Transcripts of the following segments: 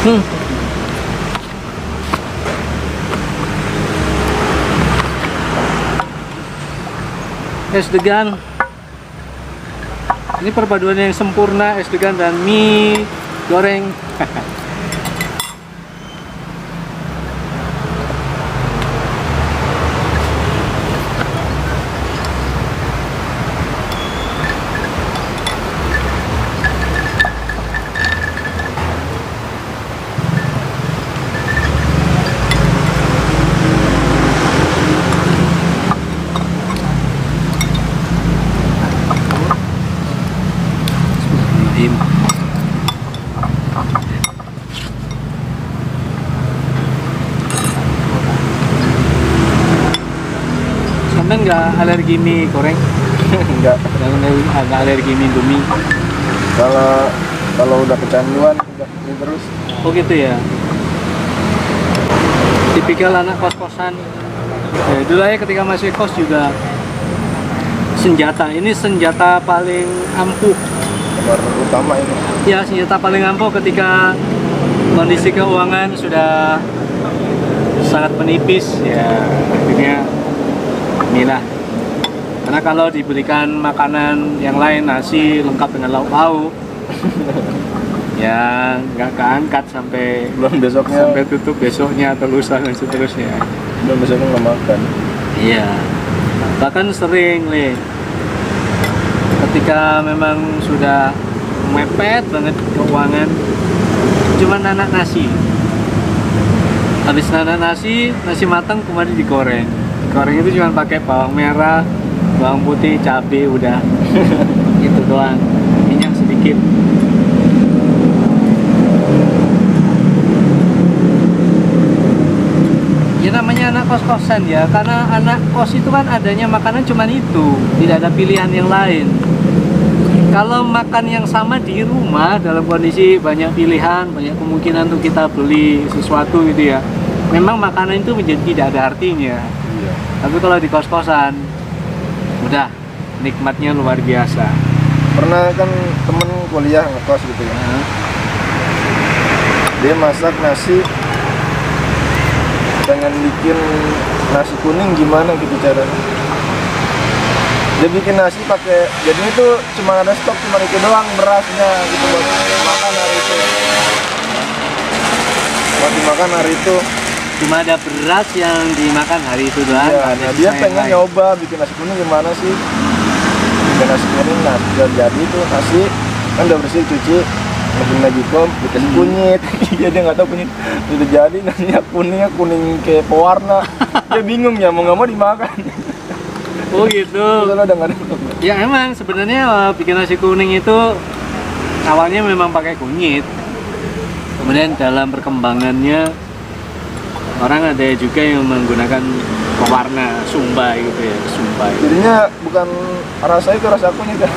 Es degan. Ini perpaduan yang sempurna, es degan dan mie goreng. Sampai nggak alergi mie goreng? Enggak. Nggak alergi mie Indomie? Kalau udah kecanduan udah ini terus. Oh gitu ya. Tipikal anak kos-kosan. Dulu ya ketika masih kos juga senjata. Ini senjata paling ampuh. Nomor utama ini. Ya, senjata paling ampuh ketika kondisi keuangan sudah sangat menipis. Ya, akhirnya inilah. Karena kalau diberikan makanan yang lain, nasi lengkap dengan lauk pauk, ya nggak keangkat sampai Belum besoknya. sampai tutup besoknya atau lusa dan seterusnya. Belum besoknya nggak makan. Iya, bahkan sering ketika memang sudah mepet banget keuangan, cuma nanak nasi. Habis nanak nasi matang kemarin digoreng. Goreng itu cuma pakai bawang merah, bawang putih, cabai, udah. Gitu doang, minyak sedikit. Ya namanya anak kos-kosan ya, karena anak kos itu kan adanya makanan cuma itu, tidak ada pilihan yang lain. Kalau makan yang sama di rumah dalam kondisi banyak pilihan, banyak kemungkinan untuk kita beli sesuatu gitu ya, memang makanan itu menjadi tidak ada artinya. Iya. Tapi kalau di kos-kosan, udah nikmatnya luar biasa. Pernah kan temen kuliah ngekos gitu ya. Dia masak nasi, pengen bikin nasi kuning gimana gitu caranya. Dia bikin nasi pakai, jadi itu cuma ada stok cuma itu doang berasnya gitu buat makan hari itu. Buat dimakan hari itu. Cuma ada beras yang dimakan hari itu doang. Iya, ada nah dia sisa yang pengen lain. nyoba bikin nasi kuning gimana sih. Bikin nasi kuning, nah udah jadi tuh nasi kan udah bersih cuci, masukin magicom, dikasih kunyit. Dia nggak tahu kunyit udah jadi nasinya kuning kayak pewarna. Dia bingung ya mau nggak mau dimakan. Oh gitu. Kalau udah nggak ada. Ya emang sebenarnya bikin nasi kuning itu awalnya memang pakai kunyit. Kemudian dalam perkembangannya orang ada juga yang menggunakan pewarna sumbai gitu ya, sumbai. Jadinya bukan rasa itu rasa kunyit ya.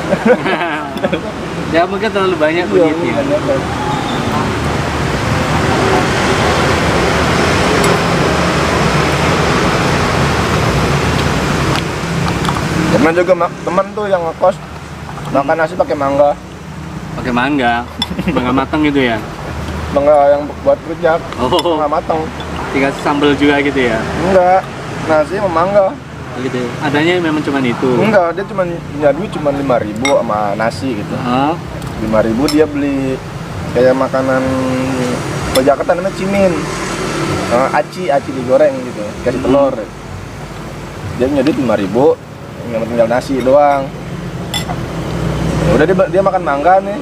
Ya mungkin terlalu banyak Iya, kunyitnya. banyak. Pernah juga teman tuh yang ngekos makan nasi pakai mangga. Pakai mangga matang gitu ya. Mangga yang buat rujak, Oh, mangga matang. dikasih sambal juga gitu ya. Enggak, nasi sama mangga. Gitu. Adanya memang cuma itu. Enggak, dia cuma punya duit cuma 5.000 sama nasi gitu. Oh, 5.000 dia beli kayak makanan kalau Jakarta namanya cimin. Aci digoreng gitu, kasih telur. Dia punya duit 5.000, tinggal nasi doang. Ya udah dia makan mangga nih.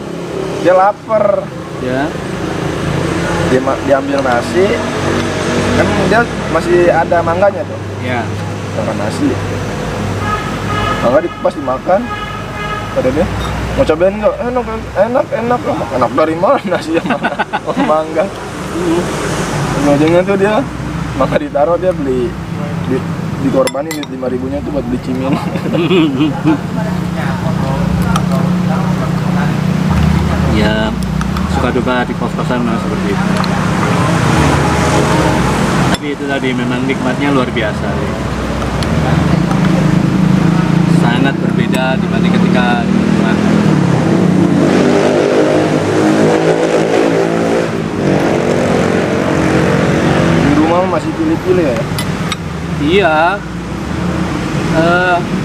Dia lapar. ya. Dia ambil nasi. Kan dia masih ada mangganya tuh. Ya. Makan nasi. Mangga dikupas dimakan. Kata dia, mau cobain nggak? Enak. Enak dari mana nasi sama mangga? Ujungnya tuh dia mangga ditaruh, dia beli dikorbanin 5.000-nya tuh buat beli cimin. Ya, suka duka di kos-kosan memang seperti itu. Tapi itu tadi memang nikmatnya luar biasa. Ya. Sangat berbeda dibanding ketika di rumah. masih pilih-pilih ya. Iya.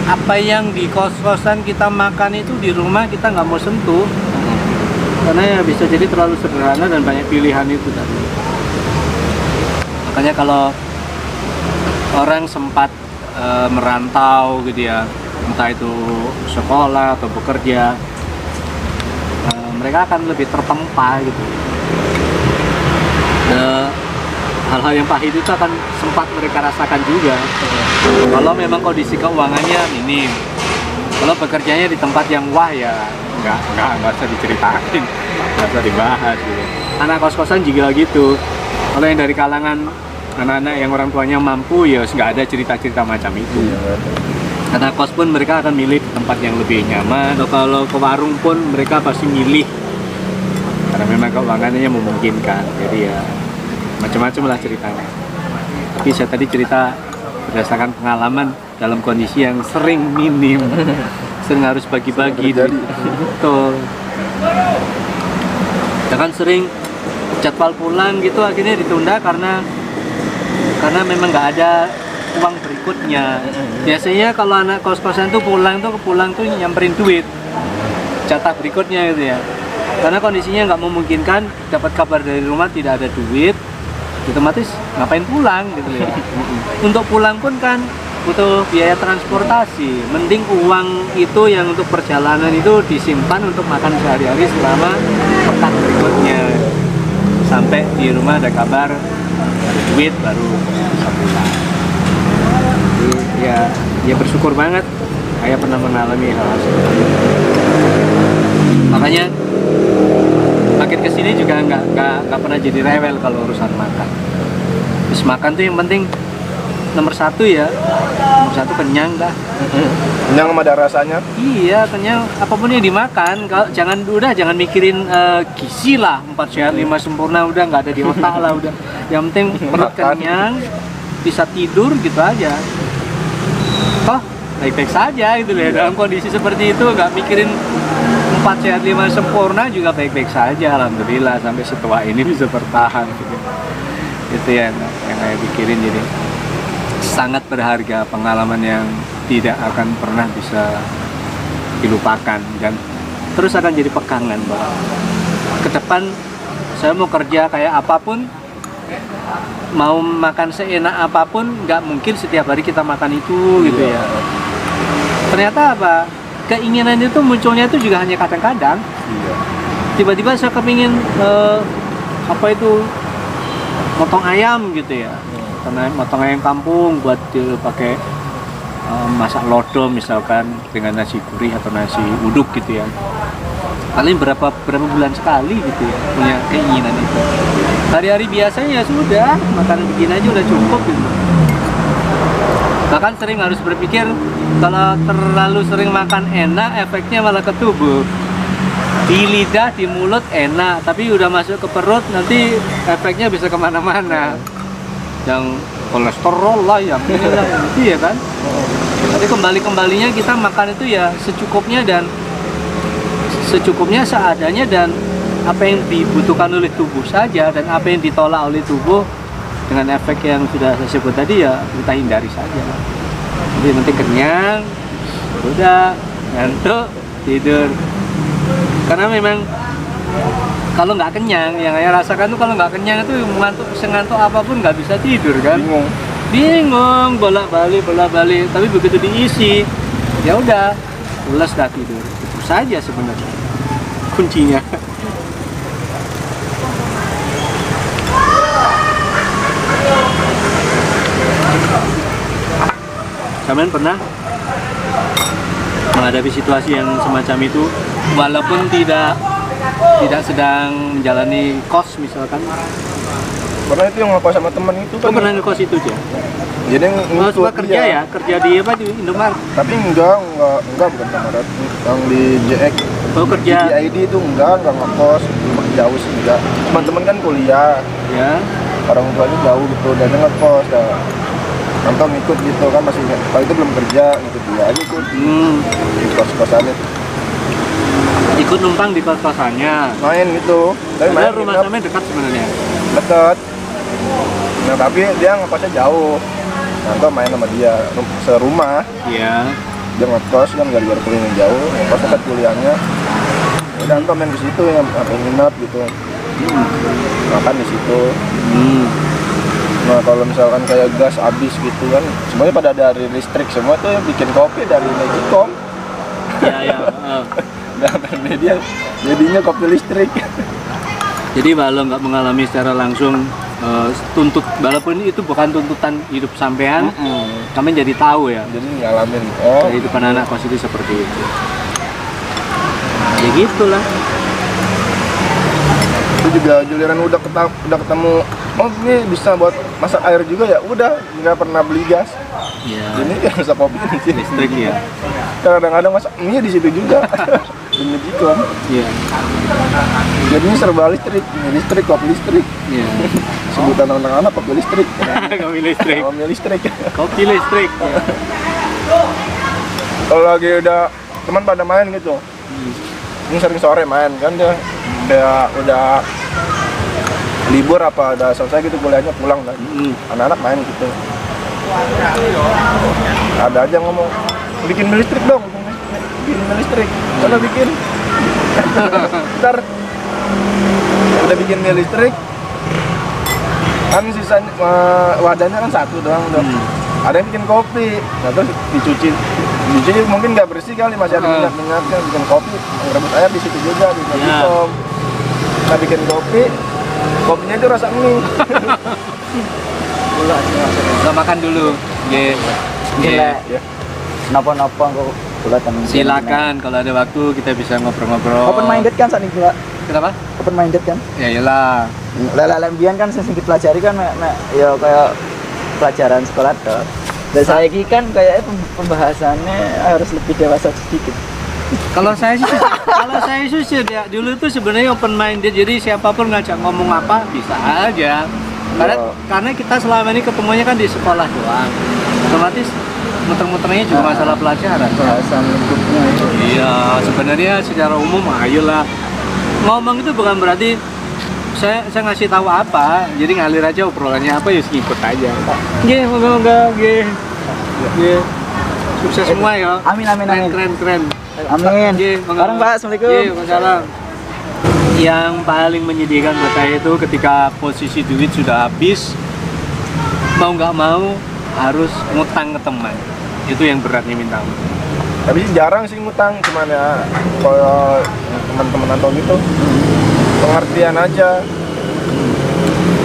Apa yang di kos-kosan kita makan itu di rumah kita nggak mau sentuh, karena ya bisa jadi terlalu sederhana dan banyak pilihan itu tadi. Makanya kalau orang sempat merantau gitu ya, entah itu sekolah atau bekerja, mereka akan lebih tertempa gitu. Hal-hal yang pahit itu akan sempat mereka rasakan juga. Kalau memang kondisi keuangannya minim, kalau bekerjanya di tempat yang wah ya nggak usah diceritain, nggak usah dibahas gitu. Anak kos-kosan juga gitu. Kalau yang dari kalangan anak-anak yang orang tuanya mampu ya nggak ada cerita-cerita macam itu. Karena kos pun mereka akan milih di tempat yang lebih nyaman. Atau kalau ke warung pun mereka pasti milih karena memang keuangannya memungkinkan. Jadi ya macam-macam lah ceritanya. Tapi saya tadi cerita berdasarkan pengalaman dalam kondisi yang sering minim, sering harus bagi-bagi. Betul. Jangan sering jadwal pulang gitu akhirnya ditunda karena memang nggak ada uang berikutnya. Biasanya kalau anak kos-kosan tuh pulang tuh nyamperin duit jatah berikutnya gitu ya. Karena kondisinya nggak memungkinkan, dapat kabar dari rumah tidak ada duit, otomatis ngapain pulang gitu ya. Untuk pulang pun kan butuh biaya transportasi, mending uang itu yang untuk perjalanan itu disimpan untuk makan sehari-hari selama pekan berikutnya, sampai di rumah ada kabar ada duit baru bisa pulang. Jadi ya bersyukur banget saya pernah mengalami hal-hal seperti itu. Makanya makin kesini juga nggak pernah jadi rewel kalau urusan makan. Terus makan tuh yang penting nomor satu kenyang dah. Kenyang sama ada rasanya. Iya, kenyang apapun yang dimakan. Kalau jangan mikirin gizi lah, 4 sehat 5 sempurna udah nggak ada di otak lah udah. Yang penting perut kenyang, bisa tidur gitu aja. Oh, baik-baik saja gitu ya. Dalam kondisi seperti itu nggak mikirin 4 sehat 5 sempurna juga baik-baik saja, alhamdulillah sampai setua ini bisa bertahan gitu. Itu yang saya pikirin. Jadi sangat berharga, pengalaman yang tidak akan pernah bisa dilupakan dan terus akan jadi pegangan bahwa ke depan saya mau kerja kayak apapun, mau makan seenak apapun, nggak mungkin setiap hari kita makan itu gitu ya. Ternyata apa? Keinginan itu munculnya itu juga hanya kadang-kadang. Tiba-tiba saya kepingin motong ayam gitu ya, karena motong ayam kampung buat pakai masak lodo misalkan dengan nasi gurih atau nasi uduk gitu ya. Paling berapa bulan sekali gitu ya punya keinginan itu. Hari-hari biasanya ya sudah makanan begini aja udah cukup gitu. Bahkan sering harus berpikir kalau terlalu sering makan enak efeknya malah ke tubuh. Di lidah, di mulut enak, tapi udah masuk ke perut nanti efeknya bisa kemana-mana. Yang kolesterol lah, yang ini lah, itu ya kan. Tapi kembalinya kita makan itu ya secukupnya seadanya dan apa yang dibutuhkan oleh tubuh saja, dan apa yang ditolak oleh tubuh dengan efek yang sudah saya sebut tadi ya kita hindari saja. Jadi nanti kenyang, udah ngantuk, tidur. Karena memang kalau nggak kenyang, yang saya rasakan tuh kalau nggak kenyang itu sengantuk apapun nggak bisa tidur kan. Bingung, bolak-balik. Tapi begitu diisi, ya udah, pulas dah tidur. Itu saja sebenarnya kuncinya. Kalian pernah menghadapi situasi yang semacam itu, walaupun tidak sedang menjalani kos misalkan? Pernah itu yang ngekos sama temen itu kan. Pernah ngekos itu aja? Jadi cuma kerja ya? Kerja di apa? Di Indomaret? Tapi enggak bukan Indomaret, yang di JX. Oh, kerja? Di ID itu enggak ngekos, jauh sih enggak. Teman-teman kan kuliah. Ya. Orang tuanya jauh gitu, dan ngekos dah. Nonton ikut gitu kan, masih kalau itu belum kerja gitu, dia aja ikut di kos-kosannya. Ikut numpang di kos-kosannya? Main gitu. Tapi rumah sampai dekat sebenarnya? Dekat. Nah tapi dia ngekosnya jauh. Nanto main sama dia serumah. Iya. Dia ngekos kan gara-gara kuliahnya jauh, ngekos dekat kuliahnya. Udah Nanto main di situ yang apa nginep gitu. Makan di situ. Nah kalau misalkan kayak gas habis gitu kan, semuanya pada dari listrik semua tuh yang bikin kopi dari Magicom. Iya. Dan media jadinya kopi listrik. Jadi kalau nggak mengalami secara langsung tuntut, walaupun itu bukan tuntutan hidup sampean, kami jadi tahu ya. Jadi ngalamin. Oh, kehidupan anak kos itu seperti itu. Ya gitulah. itu juga giliran udah ketemu, oh ini bisa buat masak air juga ya, udah nggak pernah beli gas. Iya. Ini kan masak kopi di sini. Listrik ya. Kadang-kadang masak mie di situ juga. Di Magicom. Iya. Jadinya serba listrik, mie listrik, kopi listrik. Iya. Sebutan anak-anak kopi listrik. Kopi listrik. Kopi listrik. Kopi listrik. Ya. Kalau lagi udah teman pada main gitu, ini sering sore main kan dia kayak udah libur apa udah selesai gitu kuliahnya pulang kan, anak-anak main gitu. Ada aja ngomong bikin mie listrik dong, bikin mie listrik, kalau bikin. Ntar udah bikin mie listrik, kan sisanya wadahnya kan satu doang dong. Ada yang bikin kopi, nah terus dicuci mungkin nggak bersih kali, masih ada minyak-minyaknya, bikin kopi, rebus air di situ juga di Magicom. Nah bikin kopinya itu rasa mie. Gula Kita makan dulu. Ye. gila. Napa-napa kok gula temen. Silakan kalau ada waktu kita bisa ngobrol-ngobrol. Open minded kan saat ini gula. Kenapa? Open minded kan. Ya iyalah. Lele-lembian kan sing dipelajari kan ya kayak pelajaran sekolah tuh. Dan saya ini kan kayak pembahasannya harus lebih dewasa sedikit. Kalau saya sih dulu tuh sebenarnya open minded, jadi siapapun ngajak ngomong apa bisa aja. Karena kita selama ini ketemunya kan di sekolah doang. Otomatis muter-muternya juga masalah pelajaran. Bahasan lingkupnya itu. Iya, sebenarnya secara umum ayolah. Ngomong itu bukan berarti saya ngasih tahu apa, jadi ngalir aja obrolannya apa ya ngikut aja. Nggih, moga-moga nggih. Nggih. Sukses semua ya. Amin. Keren. Amin. Nggih, Bareng Pak, Assalamualaikum. Nggih, Waalaikumsalam. Yang paling menyedihkan buat saya itu ketika posisi duit sudah habis, mau nggak mau harus ngutang ke teman. Itu yang beratnya minta. Tapi jarang sih ngutang, cuman ya kalau teman-teman atau gitu pengertian aja.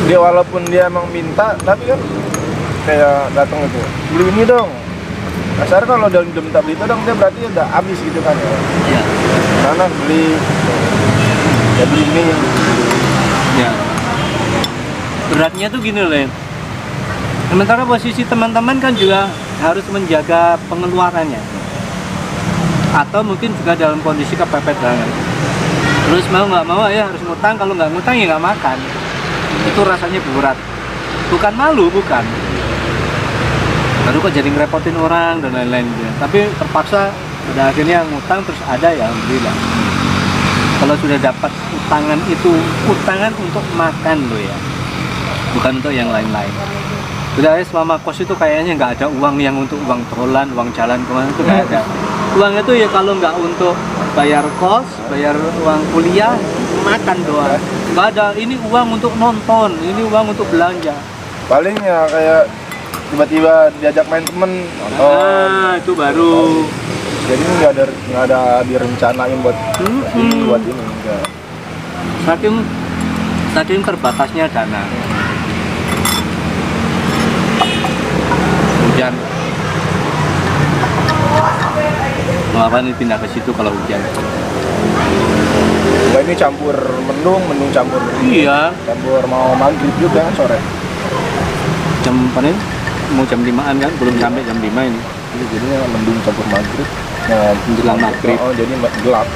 Dia walaupun dia emang minta, tapi kan kayak datang itu beli ini dong. Dasar kalau udah minta beli itu dong, dia berarti udah habis gitu kan ya. Iya. Karena beli ya beli ini. Ya. Beratnya tuh gini loh. Sementara posisi teman-teman kan juga harus menjaga pengeluarannya. Atau mungkin juga dalam kondisi kepepet banget. Terus mau nggak mau ya harus ngutang, kalau nggak ngutang ya nggak makan. Itu rasanya berat. Bukan malu, bukan. Baru kok jadi ngerepotin orang dan lain-lain gitu. Tapi terpaksa pada akhirnya ngutang, terus ada ya alhamdulillah. Kalau sudah dapat utangan itu, utangan untuk makan loh ya, bukan untuk yang lain-lain. Udah selama kos itu kayaknya nggak ada uang yang untuk uang trolan, uang jalan kemana itu nggak ada. Uang itu ya kalau nggak untuk bayar kos, bayar uang kuliah, makan doang. Nggak ada, ini uang untuk nonton, ini uang untuk belanja. Paling ya kayak tiba-tiba diajak main temen nonton. Nah, itu baru. Jadi nggak ada direncanain buat ini, buat ini enggak. Saking terbatasnya dana. Hujan. Mau apa nih pindah ke situ kalau hujan? Nah, ini campur mendung campur. Iya. Campur mau maghrib juga kan sore. Jam apa nih? Mau jam 5-an kan? Belum sampai jam 5 ini. Jadi jadinya mendung campur maghrib. Nah, menjelang maghrib. Oh, jadi gelap.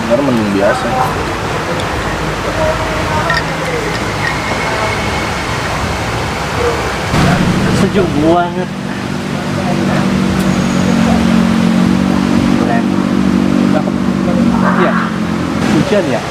Benar mendung biasa. Sejuk banget. Keren. Iya. Hujan ya?